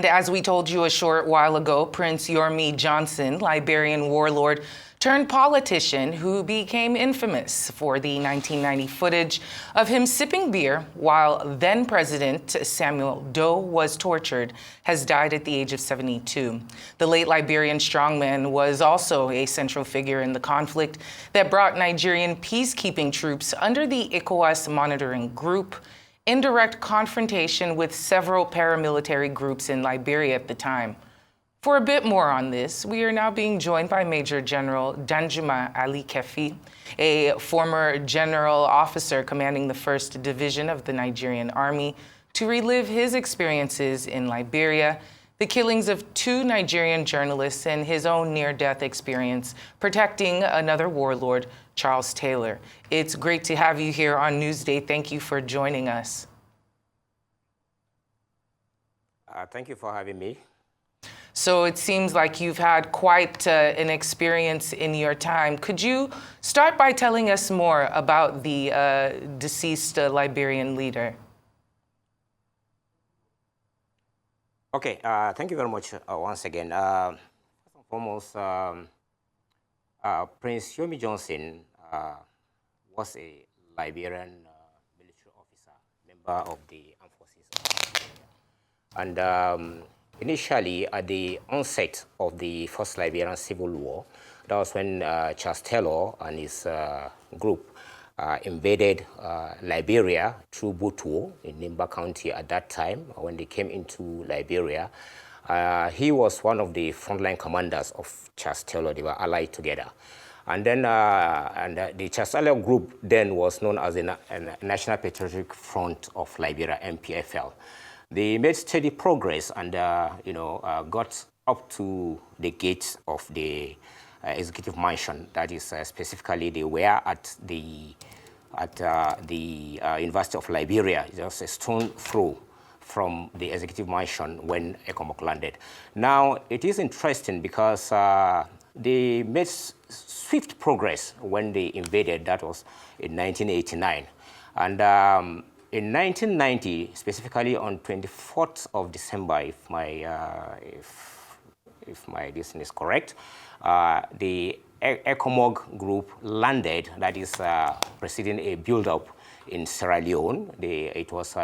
As we told you a short while ago, Prince Yormi Johnson, Liberian warlord turned politician who became infamous for the 1990 footage of him sipping beer while then President Samuel Doe was tortured, has died at the age of 72. The late Liberian strongman was also a central figure in the conflict that brought Nigerian peacekeeping troops under the ECOWAS monitoring group in direct confrontation with several paramilitary groups in Liberia at the time. For a bit more on this, we are now being joined by Major General Danjuma Alli-Keffi, a former general officer commanding the 1st Division of the Nigerian Army, to relive his experiences in Liberia, the killings of 2 Nigerian journalists, and his own near-death experience protecting another warlord, Charles Taylor. It's great to have you here on Newsday. Thank you for joining us. Thank you for having me. So it seems like you've had quite an experience in your time. Could you start by telling us more about the deceased Liberian leader? Okay, thank you very much once again. First and foremost, Prince Yormi Johnson was a Liberian military officer, member of the armed forces of Liberia. And initially, at the onset of the First Liberian Civil War, that was when Charles Taylor and his group invaded Liberia through Butuo in Nimba County at that time. When they came into Liberia, he was one of the frontline commanders of Charles Taylor. They were allied together. And then the Charles Taylor group then was known as the National Patriotic Front of Liberia, NPFL. They made steady progress and got up to the gates of the executive mansion. That is specifically they were at the University of Liberia, just a stone throw from the executive mansion when ECOMOG landed. Now it is interesting because they made swift progress when they invaded. That was in 1989, and in 1990, specifically on 24th of December, if my listening is correct, the ECOMOG group landed, that is preceding a build-up in Sierra Leone. It was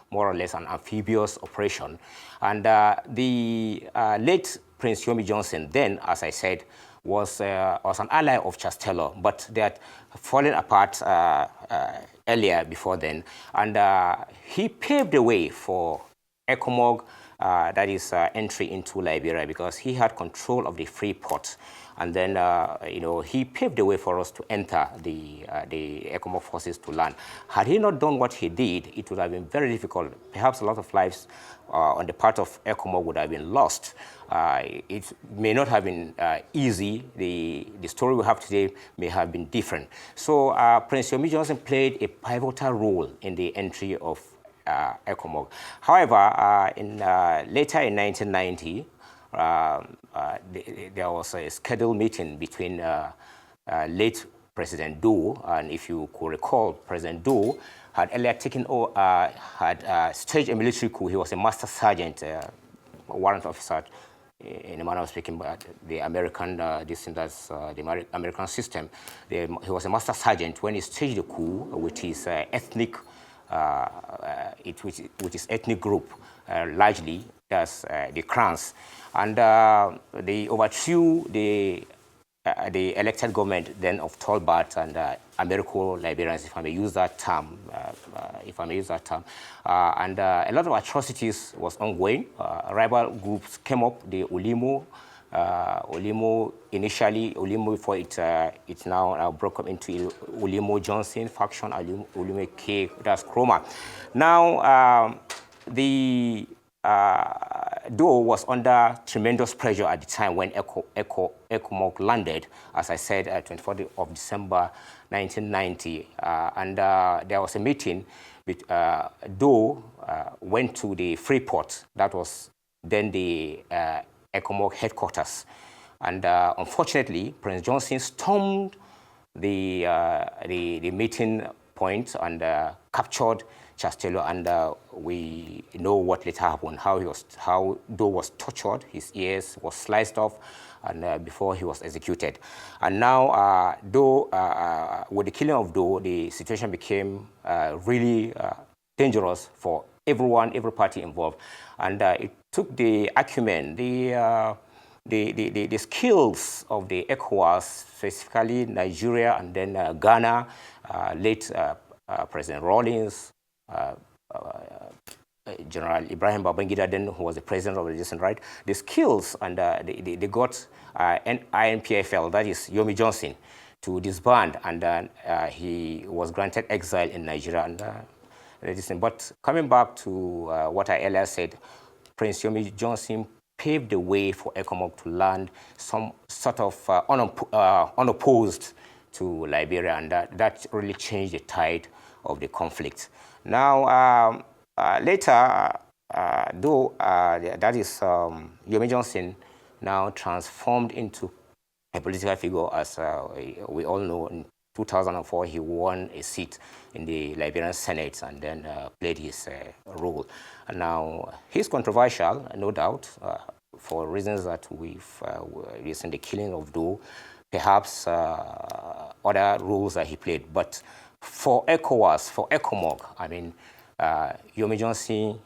more or less an amphibious operation. And the late Prince Yormi Johnson, then, as I said, was an ally of Charles Taylor, but they had fallen apart earlier before then. And he paved the way for ECOMOG, that is entry into Liberia, because he had control of the free port. And then, he paved the way for us to enter the ECOMOG forces to land. Had he not done what he did, it would have been very difficult. Perhaps a lot of lives on the part of ECOMOG would have been lost. It may not have been easy. The story we have today may have been different. So Prince Yormi Johnson played a pivotal role in the entry of ECOMOG. However, later in 1990, there was a scheduled meeting between late President Doe, and if you could recall, President Doe had earlier had staged a military coup. He was a master sergeant, warrant officer, in a manner of speaking, but the American, the American system. He was a master sergeant when he staged the coup with his ethnic, with his ethnic group, largely as the Krans, and they overthrew the elected government then of Tolbert and Americo-Liberians, if I may use that term, and a lot of atrocities was ongoing. Rival groups came up, the Ulimo initially, before it now broke up into Ulimo Johnson faction, Ulimo K, that's Chroma. Now, the Doe was under tremendous pressure at the time when ECOMOG landed, as I said, 24th of December 1990. And there was a meeting with Doe went to the Freeport. That was then the ECOMOG headquarters. And unfortunately, Prince Johnson stormed the meeting point and captured Chastello, and we know what later happened, how Doe was tortured, his ears was sliced off, and before he was executed. And now, with the killing of Doe, the situation became really dangerous for everyone, every party involved. And it took the acumen, the skills of the ECOWAS, specifically Nigeria and then Ghana, late President Rawlings, General Ibrahim Babangida, then who was the president of the Resistance, right? The skills, and they got INPFL, that is Yomi Johnson, to disband, and he was granted exile in Nigeria. And but coming back to what I earlier said, Prince Yomi Johnson paved the way for ECOMOG to land some sort of unopposed to Liberia, and that really changed the tide of the conflict. Now, later, though, that is Yomi Johnson now transformed into a political figure, as we all know. In 2004, he won a seat in the Liberian Senate and then played his role. And now, he's controversial, no doubt, for reasons that we've seen the killing of Doe, perhaps other roles that he played. But for ECOWAS, for ECOMOG, I mean, Yomi Johnson,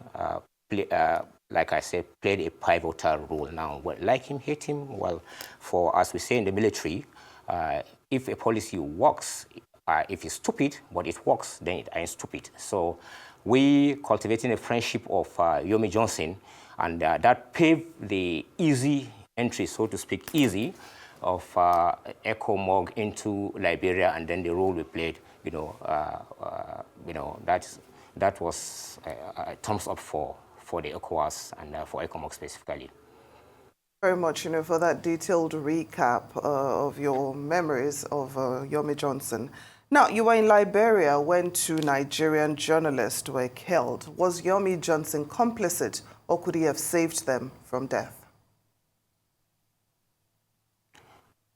like I said, played a pivotal role. Now, well, like him, hate him, well, for, as we say in the military, if a policy works, if it's stupid, but it works, then it ain't stupid. So we cultivating a friendship of Yomi Johnson, and that paved the easy entry, so to speak, easy, of ECOMOG into Liberia, and then the role we played, that was a thumbs up for the ECOWAS and for ECOMOG specifically. Very much, for that detailed recap of your memories of Yomi Johnson. Now, you were in Liberia when 2 Nigerian journalists were killed. Was Yomi Johnson complicit, or could he have saved them from death?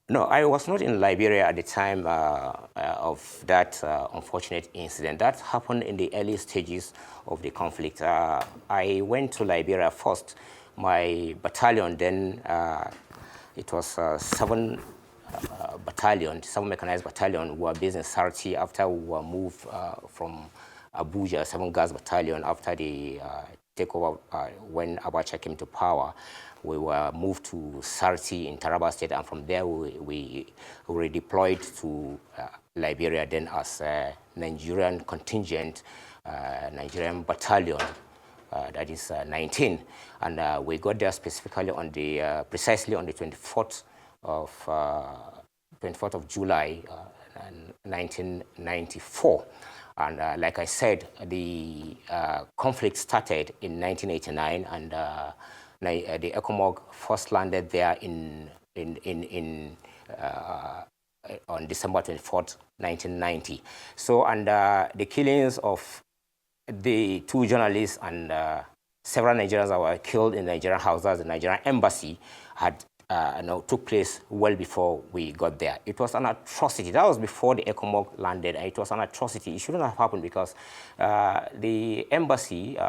No, I was not in Liberia at the time of that unfortunate incident. That happened in the early stages of the conflict. I went to Liberia first. My battalion then, it was 7 battalion, 7 mechanized battalion, were based in Sarti after we were moved from Abuja, 7 Gas Battalion, after the takeover when Abacha came to power. We were moved to Sarti in Taraba State, and from there we were deployed to Liberia then as a Nigerian contingent, Nigerian battalion. That is 19, and we got there specifically on the precisely on the 24th of July, 1994. And like I said, the conflict started in 1989, and the ECOMOG first landed there on December 24th, 1990. So, and the killings of the 2 journalists and several Nigerians that were killed in Nigerian houses, the Nigerian embassy, had took place well before we got there. It was an atrocity. That was before the ECOMOG landed, and it was an atrocity. It shouldn't have happened because the embassy,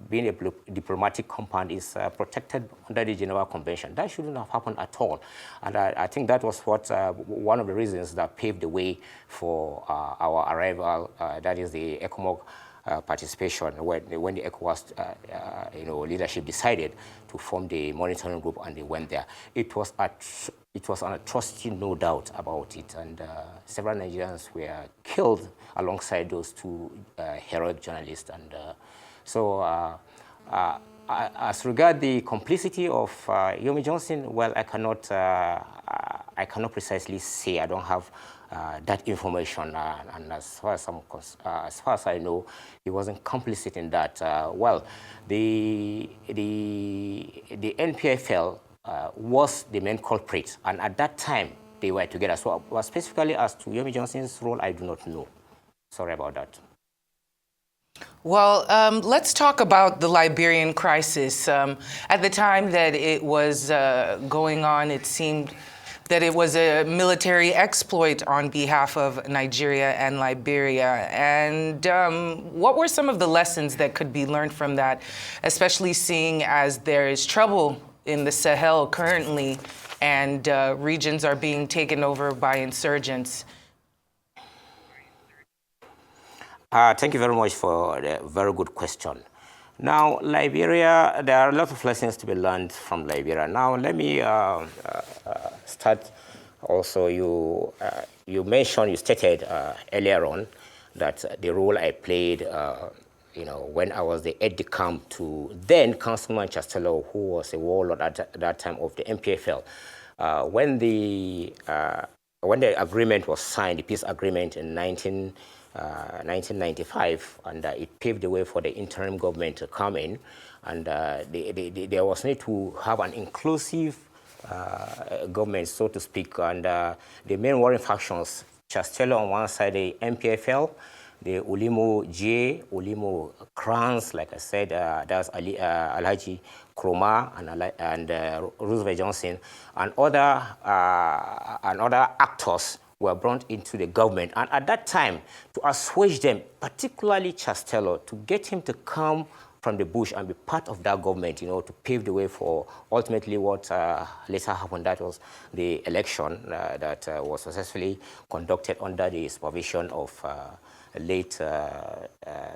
being a diplomatic compound, is protected under the Geneva Convention. That shouldn't have happened at all. And I think that was what one of the reasons that paved the way for our arrival, that is the ECOMOG participation when the ECOWAS leadership decided to form the monitoring group, and they went there. It was an atrocity, no doubt about it, and several Nigerians were killed alongside those 2 heroic journalists. And so as regard the complicity of Yomi Johnson, well, I cannot precisely say. I don't have that information, and as far as I know, he wasn't complicit in that. Well, the NPFL was the main culprit, and at that time they were together. So, specifically as to Yomi Johnson's role, I do not know. Sorry about that. Well, let's talk about the Liberian crisis. At the time that it was going on, it seemed that it was a military exploit on behalf of Nigeria and Liberia. And what were some of the lessons that could be learned from that, especially seeing as there is trouble in the Sahel currently and regions are being taken over by insurgents? Thank you very much for the very good question. Now, Liberia, there are a lot of lessons to be learned from Liberia. Now, let me start. Also, you mentioned, you stated earlier on that the role I played, when I was the aide-de-camp to then Councilman Chastello, who was a warlord at that time of the MPFL. When the agreement was signed, the peace agreement in 1995, and it paved the way for the interim government to come in, and there was need to have an inclusive government, so to speak, and the main warring factions, Chastello on one side, the MPFL, the Ulimo J, Ulimo Crans, like I said, that's Alhaji Kroma and Roosevelt Johnson, and other actors were brought into the government. And at that time, to assuage them, particularly Chastello, to get him to come from the bush and be part of that government, to pave the way for ultimately what later happened. That was the election that was successfully conducted under the supervision of late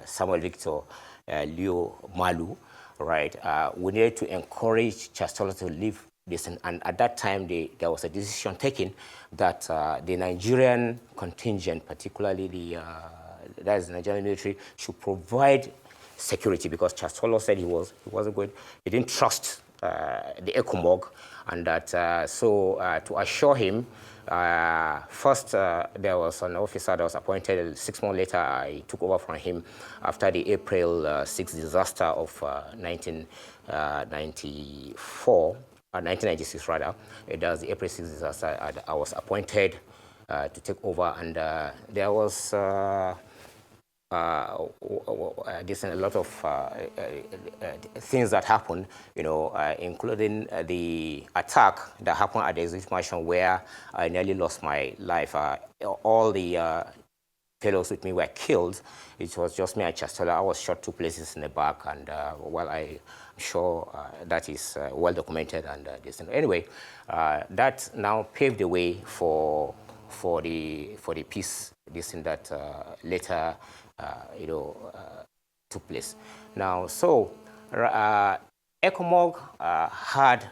Samuel Victor Leo Malu, right? We needed to encourage Chastello to leave this, and at that time there was a decision taken that the Nigerian contingent, particularly that is the Nigerian military, should provide security, because Chastello said he wasn't going, he didn't trust the ECOMOG, and that to assure him. First, there was an officer that was appointed. 6 months later, I took over from him after the April 6th disaster of 1996 rather. It was the April 6th disaster. I was appointed to take over, and there was a lot of things that happened, including the attack that happened at the exhibition where I nearly lost my life. All the fellows with me were killed. It was just me and Chastello. I was shot 2 places in the back, and I'm sure that is well documented. And anyway, that now paved the way for the peace. That later took place. Now, so ECOMOG had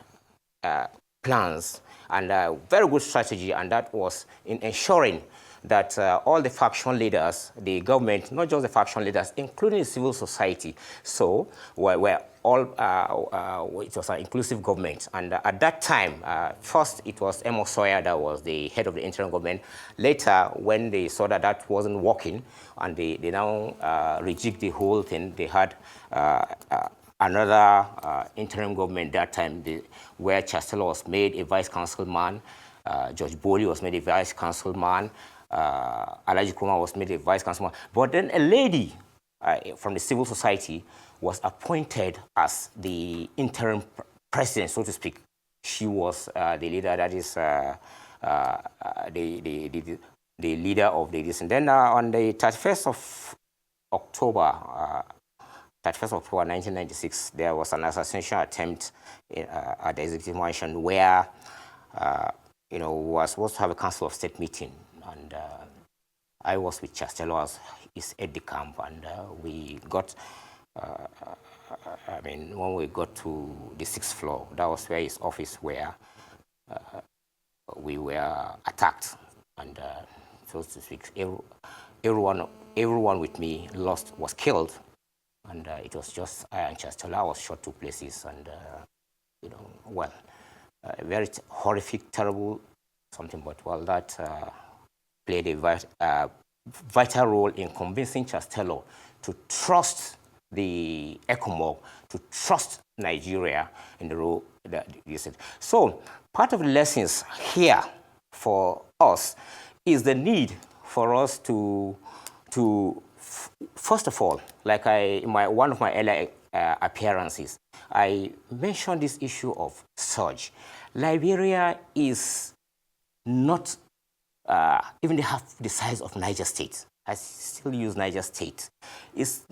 plans and a very good strategy, and that was in ensuring that all the faction leaders, the government, not just the faction leaders, including the civil society, so were all, it was an inclusive government. And at that time, first it was Emo Sawyer that was the head of the interim government. Later, when they saw that that wasn't working, and they now rejigged the whole thing, they had another interim government that time, where Chastello was made a vice councilman, George Bowley was made a vice councilman, Alhaji Kroma was made a vice councilman. But then a lady from the civil society was appointed as the interim president, so to speak. She was the leader, that is the leader of the this. And then on the 31st of October 1996, there was an assassination attempt at the executive mansion where, we were supposed to have a Council of State meeting. And I was with Chastello as his aide-de-camp, and we got, when we got to the 6th floor, that was where his office where we were attacked, and so to speak, everyone with me was killed, and it was just I and Chastello. I was shot 2 places, and very horrific, terrible something, but that played a vital role in convincing Chastello to trust the ECOMOG, to trust Nigeria in the role that you said. So part of the lessons here for us is the need for us to first of all, like one of my earlier appearances, I mentioned this issue of surge. Liberia is not even half the size of Niger State. I still use Niger State. It's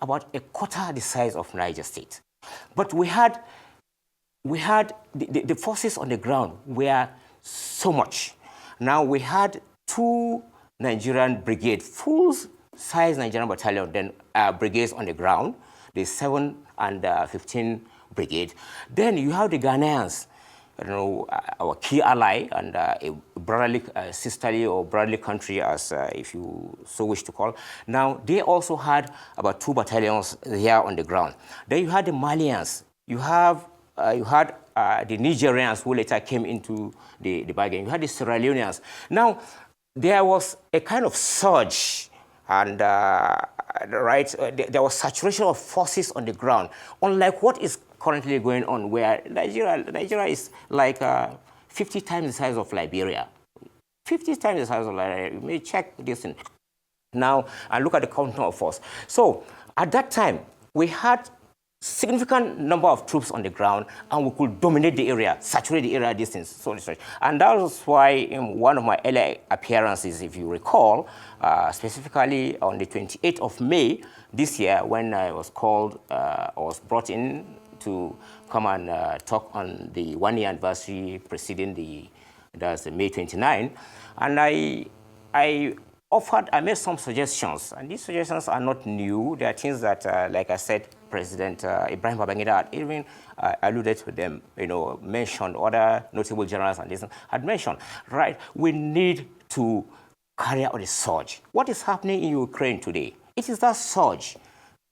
about a quarter the size of Niger State. But we had the forces on the ground were so much. Now we had 2 Nigerian brigades, full-size Nigerian battalion, then brigades on the ground, the 7 and 15 brigade. Then you have the Ghanaians, our key ally and a brotherly, sisterly or brotherly country, as if you so wish to call. Now, they also had about 2 battalions here on the ground. Then you had the Malians. You had the Nigerians who later came into the bargain. You had the Sierra Leoneans. Now, there was a kind of surge and there was saturation of forces on the ground, unlike what is currently going on, where Nigeria is like 50 times the size of Liberia. 50 times the size of Liberia. You may check this in now and look at the counting of force. So at that time, we had significant number of troops on the ground, and we could dominate the area, saturate the area distance. And that was why in one of my earlier appearances, if you recall, specifically on the 28th of May this year, when I was called, was brought in to come and talk on the 1-year anniversary preceding that's May 29, and I made some suggestions, and these suggestions are not new. They are things that, like I said, President Ibrahim Babangida had even alluded to them, mentioned other notable generals and this had mentioned, right? We need to carry out a surge. What is happening in Ukraine today? It is that surge.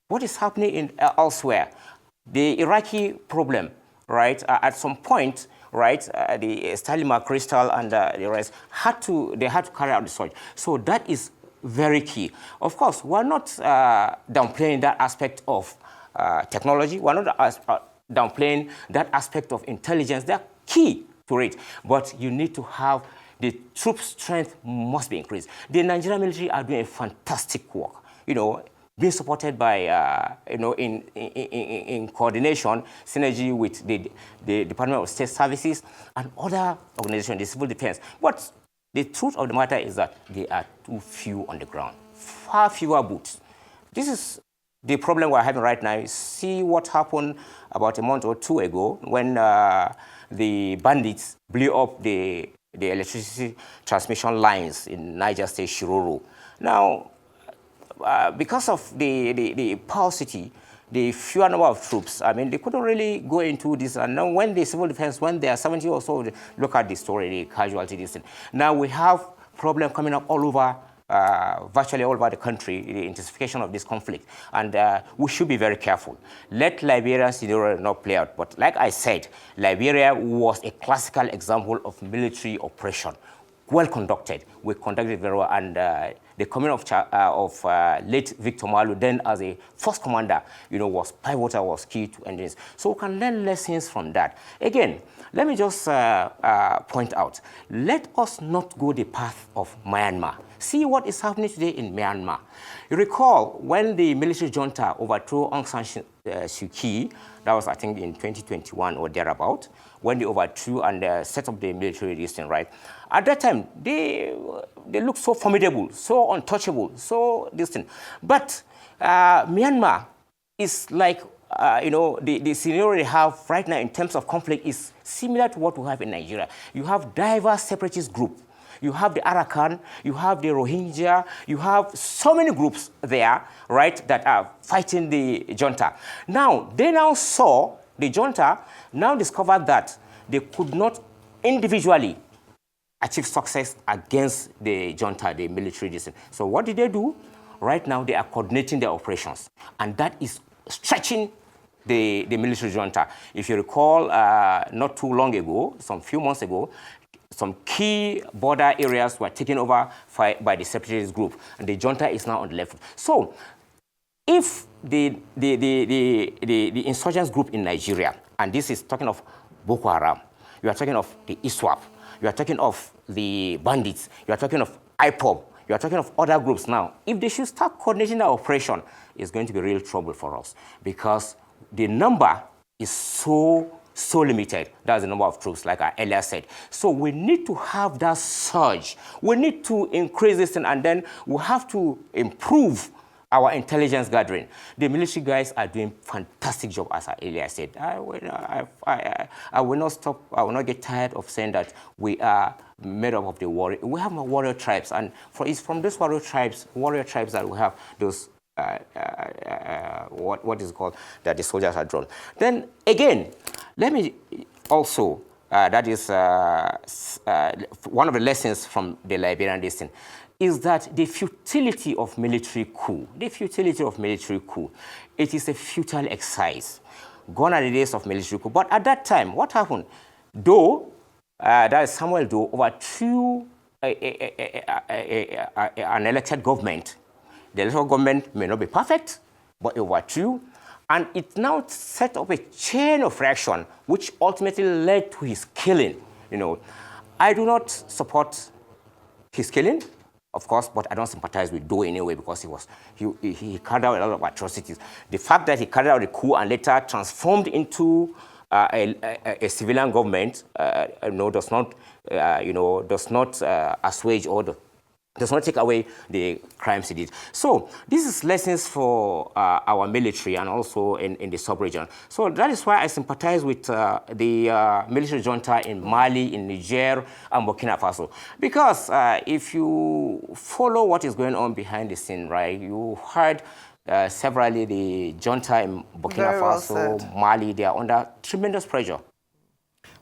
What is happening elsewhere? The Iraqi problem, right? At some point, right, the Stanley McChrystal and the rest had to carry out the surge. So that is very key. Of course, we're not downplaying that aspect of technology. We're not downplaying that aspect of intelligence. They're key to it. But you need to have the troop strength must be increased. The Nigerian military are doing a fantastic work. Being supported by, in coordination, synergy with the Department of State Services and other organizations, the civil defense. But the truth of the matter is that they are too few on the ground, far fewer boots. This is the problem we're having right now. See what happened about a month or 2 ago when the bandits blew up the electricity transmission lines in Niger State, Shiroro. Now, because of the paucity, the fewer number of troops, I mean, they couldn't really go into this. And now when the civil defense, when there are 70 or so, look at the story, the casualty, this thing. Now we have problem coming up all over, virtually all over the country, the intensification of this conflict. And we should be very careful. Let Liberia's scenario not play out. But like I said, Liberia was a classical example of military operation. Well conducted. We conducted very well, and the coming of late Victor Malu, then as a first commander, was pivotal, was key to end this. So we can learn lessons from that. Again, let me just point out, let us not go the path of Myanmar. See what is happening today in Myanmar. You recall when the military junta overthrew Aung San Suu Kyi, that was, I think, in 2021 or thereabout, when they overthrew and set up the military resistance, right? At that time, they looked so formidable, so untouchable, so distant. But Myanmar is like, the scenario they have right now in terms of conflict is similar to what we have in Nigeria. You have diverse separatist groups. You have the Arakan, you have the Rohingya, you have so many groups there, right, that are fighting the junta. Now, they saw, the junta now discovered that they could not individually achieve success against the junta, the military distance. So what did they do? Right now, they are coordinating their operations, and that is stretching the military junta. If you recall, not too long ago, some few months ago, some key border areas were taken over by the separatist group, and the junta is now on the left. So, if the insurgents group in Nigeria, and this is talking of Boko Haram, you are talking of the ISWAP, you are talking of the bandits, you are talking of IPOB, you are talking of other groups now. If they should start coordinating their operation, it's going to be real trouble for us, because the number is so so limited. That's the number of troops, like I earlier said. So we need to have that surge. We need to increase this, and then we have to improve our intelligence gathering. The military guys are doing fantastic job, as I earlier said. I will not stop. I will not get tired of saying that we are made up of the warrior. We have warrior tribes, and it's from those warrior tribes that we have those what is it called, that the soldiers are drawn. Then again, let me also that is one of the lessons from the Liberian destiny, is that the futility of military coup, it is a futile exercise. Gone are the days of military coup. But at that time, what happened? Though, that is Samuel Doe overthrew an elected government. The elected government may not be perfect, but it overthrew. And it now set up a chain of reaction, which ultimately led to his killing. You know, I do not support his killing, of course, but I don't sympathize with Doe anyway, because he carried out a lot of atrocities. The fact that he carried out a coup and later transformed into a civilian government, does not assuage or does not take away the crimes he did. So this is lessons for our military and also in the sub-region. So that is why I sympathize with the military junta in Mali, in Niger, and Burkina Faso. Because if you follow what is going on behind the scene, right, you heard severally the junta in Burkina Faso, Mali, they are under tremendous pressure.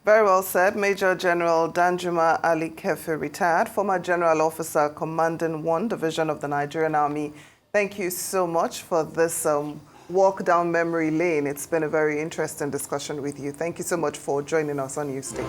Very well said. Major General Danjuma Alli-Keffi, retired, former General Officer, Commanding 1 Division of the Nigerian Army. Thank you so much for this walk down memory lane. It's been a very interesting discussion with you. Thank you so much for joining us on Newsday.